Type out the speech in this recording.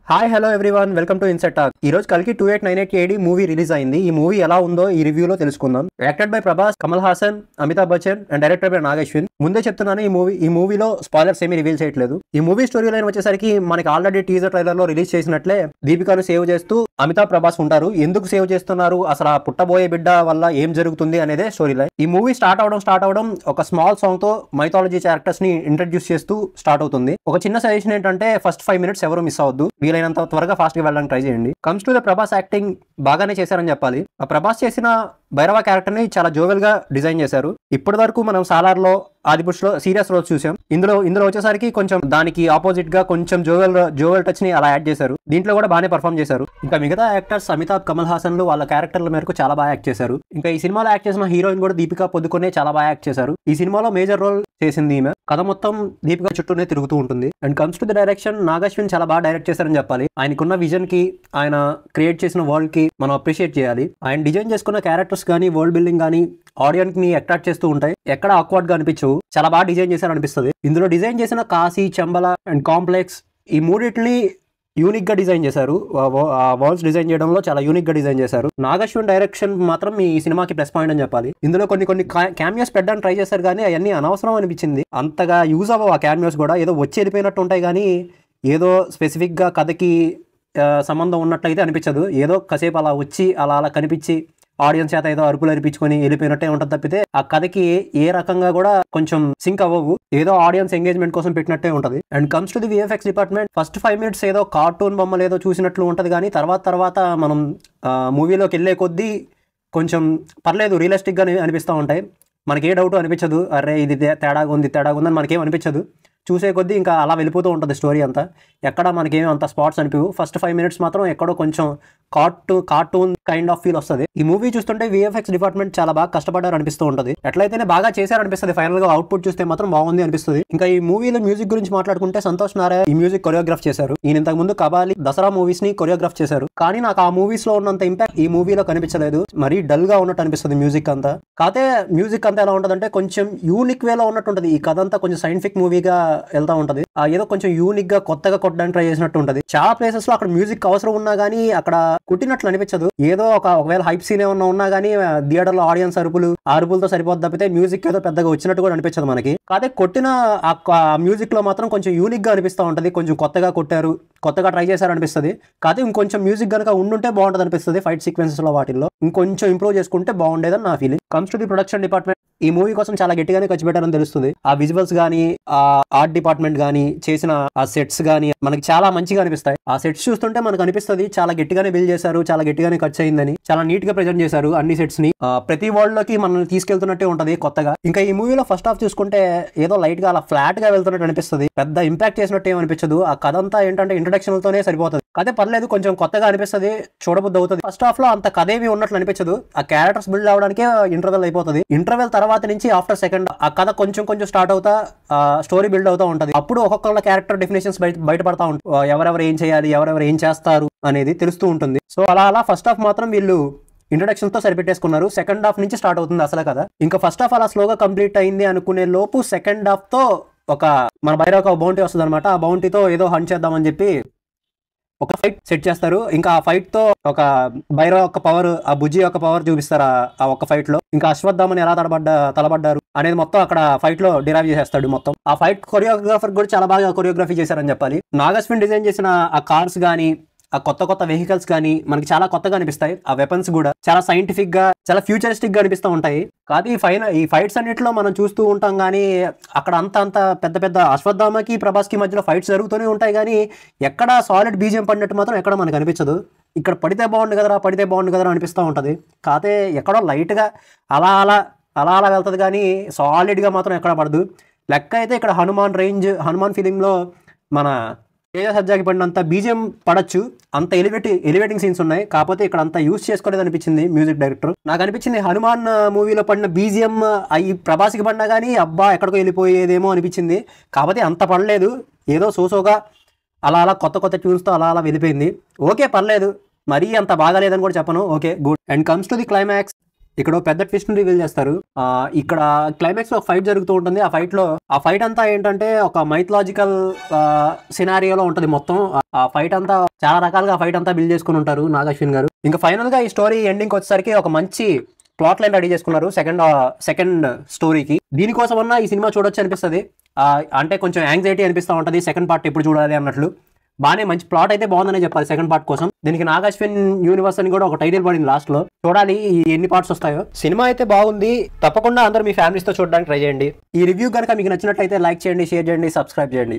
Hi hello everyone welcome to INCET talk. ఈ రోజు కలికి 2898 ఏడి మూవీ రిలీజ్ అయింది. ఈ మూవీ ఎలా ఉందో ఈ రివ్యూలో తెలుసుకుందాం. Acted by Prabhas, Kamal Haasan, Amitabh Bachchan and director by Nag Ashwin. ముందే చెప్తున్నాను, ఈ మూవీలో స్పాయిలర్స్ ఏమీ రివీల్ చేయట్లేదు. ఈ మూవీ స్టోరీ లైన్ వచ్చేసరికి మనకి ఆల్రెడీ టీజర్ ట్రైలర్ లో రిలీజ్ చేసినట్లే దీపికాను సేవ్ చేస్తూ అమితాబ్ ప్రభాస్ ఉంటారు. ఎందుకు సేవ్ చేస్తున్నారు, అసలు ఆ పుట్టబోయే బిడ్డ వల్ల ఏం జరుగుతుంది అనేదే స్టోరీ లైన్. ఈ మూవీ స్టార్ట్ అవడం ఒక స్మాల్ సాంగ్ తో మైథాలజీ క్యారెక్టర్స్ ని ఇంట్రడ్యూస్ చేస్తూ స్టార్ట్ అవుతుంది. ఒక చిన్న సజెషన్ ఏంటంటే ఫస్ట్ 5 minutes ఎవరు మిస్ అవద్దు, వీలైనంత త్వరగా ఫాస్ట్ గా వెళ్ళడానికి ట్రై చేయండి. Comes to the Prabhas acting బాగానే చేశారని చెప్పాలి. ఆ ప్రభాస్ చేసిన భైరవ క్యారెక్టర్ ని చాలా జోవెల్ గా డిజైన్ చేశారు. ఇప్పటి వరకు మనం సాలార్ లో, ఆదిపుష్ లో సీరియస్ రోల్స్ చూసాం. ఇందులో వచ్చేసరికి కొంచెం దానికి ఆపోజిట్ గా కొంచెం జోవెల్ టచ్ ని అలా యాడ్ చేశారు. దీంట్లో కూడా బాగానే పర్ఫామ్ చేశారు. ఇంకా మిగతా యాక్టర్స్ అమితాబ్, కమల్ హాసన్ వాళ్ళ క్యారెక్టర్ల మేరకు చాలా బాగా యాక్ట్ చేశారు. ఇంకా ఈ సినిమాలో యాక్ట్ చేసిన హీరోయిన్ కూడా దీపికా పదుకొనే చాలా బాగా యాక్ట్ చేశారు. ఈ సినిమాలో మేజర్ రోల్ చేసింది ఈమె. కథ మొత్తం దీపికా చుట్టూనే తిరుగుతూ ఉంటుంది. And comes to the direction, Nag Ashwin చాలా బాగా డైరెక్ట్ చేశారని చెప్పాలి. ఆయనకున్న విజన్ కి, ఆయన క్రియేట్ చేసిన వరల్డ్ కి మనం అప్రిషియేట్ చేయాలి. ఆయన డిజైన్ చేసుకున్న క్యారెక్టర్స్ కానీ, వరల్డ్ బిల్డింగ్ కానీ ఆడియన్స్ ని అట్రాక్ట్ చేస్తూ ఉంటాయి. ఎక్కడ ఆక్వర్డ్ గా అనిపించవు, చాలా బాగా డిజైన్ చేశారు అనిపిస్తుంది. ఇందులో డిజైన్ చేసిన కాశీ, చంబల అండ్ కాంప్లెక్స్, ఈ మూడింటిని యూనిక్ గా డిజైన్ చేశారు. వాల్స్ డిజైన్ చేయడంలో చాలా యూనిక్ గా డిజైన్ చేశారు. నాగశ్విన్ డైరెక్షన్ మాత్రం ఈ సినిమాకి ప్లస్ పాయింట్ అని చెప్పాలి. ఇందులో కొన్ని క్యామియోస్ పెట్టడానికి ట్రై చేశారు, కానీ అవన్నీ అనవసరం అనిపించింది. అంతగా యూజ్ అవ్వవు ఆ క్యామియోస్ కూడా. ఏదో వచ్చి వెళ్ళిపోయినట్టు ఉంటాయి, కానీ ఏదో స్పెసిఫిక్ గా కథకి సంబంధం ఉన్నట్లయితే అనిపించదు. ఏదో కాసేపు అలా వచ్చి అలా కనిపించి ఆడియన్స్ చేత ఏదో అరుపులు అనిపించుకొని వెళ్ళిపోయినట్టే ఉంటుంది తప్పితే ఆ కథకి ఏ రకంగా కూడా కొంచెం సింక్ అవ్వవు. ఏదో ఆడియన్స్ ఎంగేజ్మెంట్ కోసం పెట్టినట్టే ఉంటది. And comes to the VFX department, first 5 minutes ఏదో కార్టూన్ బొమ్మలు ఏదో చూసినట్లు ఉంటది, కానీ తర్వాత మనం మూవీలోకి వెళ్ళే కొద్దీ కొంచెం పర్లేదు, రియలిస్టిక్ గా అనిపిస్తూ ఉంటాయి. మనకి ఏ డౌట్ అనిపించదు, అరే ఇది తేడాగా ఉందని మనకేం అనిపించదు. చూసే కొద్దీ ఇంకా అలా వెళ్ళిపోతూ ఉంటుంది స్టోరీ అంతా. ఎక్కడ మనకేం అంత స్పాట్స్ అనిపివు. ఫస్ట్ 5 minutes మాత్రం ఎక్కడో కొంచెం కార్టూన్ కైండ్ ఆఫ్ ఫీల్ వస్తుంది. ఈ మూవీ చూస్తుంటే విఎఫ్ఎక్స్ డిపార్ట్మెంట్ చాలా బాగా కష్టపడ్డారు అనిపిస్తూ ఉంటుంది. ఎట్లయితేనే బాగా చేశారనిపిస్తుంది. ఫైనల్ గా అవుట్పుట్ చూస్తే మాత్రం బాగుంది అనిపిస్తుంది. ఇంకా ఈ మూవీలో మ్యూజిక్ గురించి మాట్లాడుకుంటే సంతోష్ నారాయణ ఈ మ్యూజిక్ కొరియోగ్రాఫ్ చేశారు. ఈయన ఇంతకు ముందు కబాలి, దసరా మూవీస్ ని కొరియోగ్రాఫ్ చేశారు. కానీ నాకు ఆ మూవీస్ లో ఉన్నంత ఇంపాక్ట్ ఈ మూవీలో కనిపించలేదు. మరీ డల్ గా ఉన్నట్టు అనిపిస్తుంది మ్యూజిక్ అంతా. కాకపోతే మ్యూజిక్ అంతా ఎలా ఉంటదంటే కొంచెం యూనిక్ వేలో ఉన్నట్టు ఉంటుంది. ఈ కథ అంతా కొంచెం సైంటిఫిక్ మూవీగా వెళ్తా ఉంటది. ఏదో కొంచెం యూనిక్ గా కొత్తగా కొట్టడానికి ట్రై చేసినట్టు ఉంటది. చాలా ప్లేసెస్ లో అక్కడ మ్యూజిక్ అవసరం ఉన్నా గానీ అక్కడ కుట్టినట్లు అనిపించదు. ఏదో ఒకవేళ హైప్ సీన్ ఏమన్నా ఉన్నా గానీ థియేటర్ లో ఆడియన్స్ అరుపులతో సరిపోద్ది తప్పితే మ్యూజిక్ ఏదో పెద్దగా వచ్చినట్టు కూడా అనిపించదు మనకి. కాదే కొట్టిన ఆ మ్యూజిక్ లో మాత్రం కొంచెం యూనిక్ గా అనిపిస్తూ ఉంటది. కొంచెం కొత్తగా కొట్టారు, కొత్తగా ట్రై చేశారు అనిపిస్తుంది. కాదే ఇంకొంచెం మ్యూజిక్ కనుక ఉండుంటే బాగుంటది అనిపిస్తుంది. ఫైట్ సీక్వెన్సెస్ లో వాటిల్లో ఇంకొంచెం ఇంప్రూవ్ చేసుకుంటే బాగుండేదని నా feeling. Comes to the production department, ఈ మూవీ కోసం చాలా గట్టిగానే ఖర్చు పెట్టారని తెలుస్తుంది. ఆ విజువల్స్ గానీ, ఆ ఆర్ట్ డిపార్ట్మెంట్ గానీ, చేసిన ఆ సెట్స్ గానీ మనకి చాలా మంచిగా అనిపిస్తాయి. ఆ సెట్స్ చూస్తుంటే మనకు అనిపిస్తుంది చాలా గట్టిగానే బిల్డ్ చేశారు, చాలా గట్టిగానే ఖర్చు అయిందని. చాలా నీట్ గా ప్రెజెంట్ చేశారు అన్ని సెట్స్ ని. ప్రతి వరల్డ్ లోకి మనల్ని తీసుకెళ్తున్నట్టే ఉంటది కొత్తగా. ఇంకా ఈ మూవీలో ఫస్ట్ హాఫ్ చూసుకుంటే ఏదో లైట్ గా అలా ఫ్లాట్ గా వెళ్తున్నట్టు అనిపిస్తుంది. పెద్ద ఇంపాక్ట్ చేసినట్టు ఏమనిపించదు. ఆ కథ అంతా ఏంటంటే ఇంట్రడక్షన్ తోనే సరిపోతుంది. కథే పర్లేదు, కొంచెం కొత్తగా అనిపిస్తుంది, చూడబుద్ధి అవుతుంది. ఫస్ట్ హాఫ్ లో అంత కథేమి ఉన్నట్లు అనిపించదు. ఆ క్యారెక్టర్స్ బిల్డ్ అవడానికే ఇంటర్వెల్ అయిపోతుంది. ఇంటర్వెల్ తర్వాత నుంచి ఆఫ్టర్ సెకండ్ ఆ కథ కొంచెం స్టార్ట్ అవుతా స్టోరీ బిల్డ్ అవుతా ఉంటది. అప్పుడు ఒక్కొక్కళ్ళ క్యారెక్టర్ డెఫినేషన్స్ బయటపడతా ఉంటుంది. ఎవరెవరు ఏం చేయాలి, ఎవరెవరు ఏం చేస్తారు అనేది తెలుస్తూ ఉంటుంది. సో అలా ఫస్ట్ హాఫ్ మాత్రం వీళ్ళు ఇంట్రడక్షన్ తో సరిపెట్టేసుకున్నారు. సెకండ్ హాఫ్ నుంచి స్టార్ట్ అవుతుంది అసలు కదా. ఇంకా ఫస్ట్ హాఫ్ అలా స్లోగా కంప్లీట్ అయింది అనుకునే లోపు సెకండ్ హాఫ్ తో మన బైరాక్ బౌంటీ వస్తుంది అనమాట. ఆ బౌంటీతో ఏదో హంట్ చేద్దామని చెప్పి ఒక ఫైట్ సెట్ చేస్తారు. ఇంకా ఆ ఫైట్ తో ఒక బైరో యొక్క పవర్, ఆ బుజ్జి యొక్క పవర్ చూపిస్తారు ఆ ఒక ఫైట్ లో. ఇంకా అశ్వత్థామని ఎలా తలబడ్డారు అనేది మొత్తం అక్కడ ఫైట్ లో డిరైవ్ చేసేస్తాడు మొత్తం. ఆ ఫైట్ కొరియోగ్రాఫర్ కూడా చాలా బాగా కొరియోగ్రఫీ చేశారని చెప్పాలి. నాగశ్విన్ డిజైన్ చేసిన ఆ కార్స్ గానీ, ఆ కొత్త వెహికల్స్ కానీ మనకి చాలా కొత్తగా అనిపిస్తాయి. ఆ వెపన్స్ కూడా చాలా సైంటిఫిక్ గా, చాలా ఫ్యూచరిస్టిక్ గా అనిపిస్తూ ఉంటాయి. కాదు ఈ ఫైట్స్ అన్నిటిలో మనం చూస్తూ ఉంటాం, కానీ అక్కడ అంత పెద్ద అశ్వత్థామకి ప్రభాస్కి మధ్యలో ఫైట్స్ జరుగుతూనే ఉంటాయి, కానీ ఎక్కడ సాలిడ్ బీజియం పడినట్టు మాత్రం ఎక్కడ మనకు అనిపించదు. ఇక్కడ పడితే బాగుండు కదరా అనిపిస్తూ ఉంటుంది. కాదే ఎక్కడో లైట్ గా అలా వెళ్తుంది, కానీ సాలిడ్ గా మాత్రం ఎక్కడ పడదు. లెక్క అయితే ఇక్కడ హనుమాన్ ఫిలిం లో మన తేజ సజ్జాకి పడినంత బీజియం పడచ్చు. అంత ఎలివేటింగ్ సీన్స్ ఉన్నాయి. కాకపోతే ఇక్కడ అంత యూజ్ చేసుకోలేదు అనిపించింది మ్యూజిక్ డైరెక్టర్. నాకు అనిపించింది హనుమాన్ మూవీలో పడిన బీజియం అవి ప్రభాస్కి పడినా కానీ అబ్బా ఎక్కడికో వెళ్ళిపోయేదేమో అనిపించింది. కాకపోతే అంత పడలేదు. ఏదో సోసోగా అలా కొత్త ట్యూన్స్తో అలా వెళ్ళిపోయింది. ఓకే పర్లేదు, మరీ అంత బాగాలేదని కూడా చెప్పను. Okay good. And comes to the climax, ఇక్కడ పెద్ద ట్విస్ట్ ని రివీల్ చేస్తారు. ఇక్కడ క్లైమాక్స్ లో ఫైట్ జరుగుతూ ఉంటుంది. ఆ ఫైట్ అంతా ఏంటంటే ఒక మైథలాజికల్ సినారియోలో ఉంటుంది మొత్తం. ఆ ఫైట్ అంతా చాలా రకాలుగా ఫైట్ అంతా బిల్డ్ చేసుకుని ఉంటారు నాగ్ అశ్విన్ గారు. ఇంకా ఫైనల్ గా ఈ స్టోరీ ఎండింగ్ వచ్చేసరికి ఒక మంచి ప్లాట్ లైన్ రెడీ చేసుకున్నారు సెకండ్ స్టోరీకి. దీనికోసమన్నా ఈ సినిమా చూడొచ్చు అనిపిస్తుంది. అంటే కొంచెం యాంగ్జైటీ అనిపిస్తూ ఉంటుంది సెకండ్ పార్ట్ ఎప్పుడు చూడాలి అన్నట్లు. బాగానే మంచి ప్లాట్ అయితే బాగుందనే చెప్పాలి సెకండ్ పార్ట్ కోసం. దీనికి నాగ్ అశ్విన్ యూనివర్స్ అని కూడా ఒక టైటిల్ పడింది లాస్ట్ లో. చూడాలి ఎన్ని పార్ట్స్ వస్తాయో. సినిమా అయితే బాగుంది, తప్పకుండా అందరూ మీ ఫ్యామిలీస్ తో చూడడానికి ట్రై చేయండి. ఈ రివ్యూ కనుక మీకు నచ్చినట్లయితే లైక్ చేయండి, షేర్ చేయండి, సబ్స్క్రైబ్ చేయండి.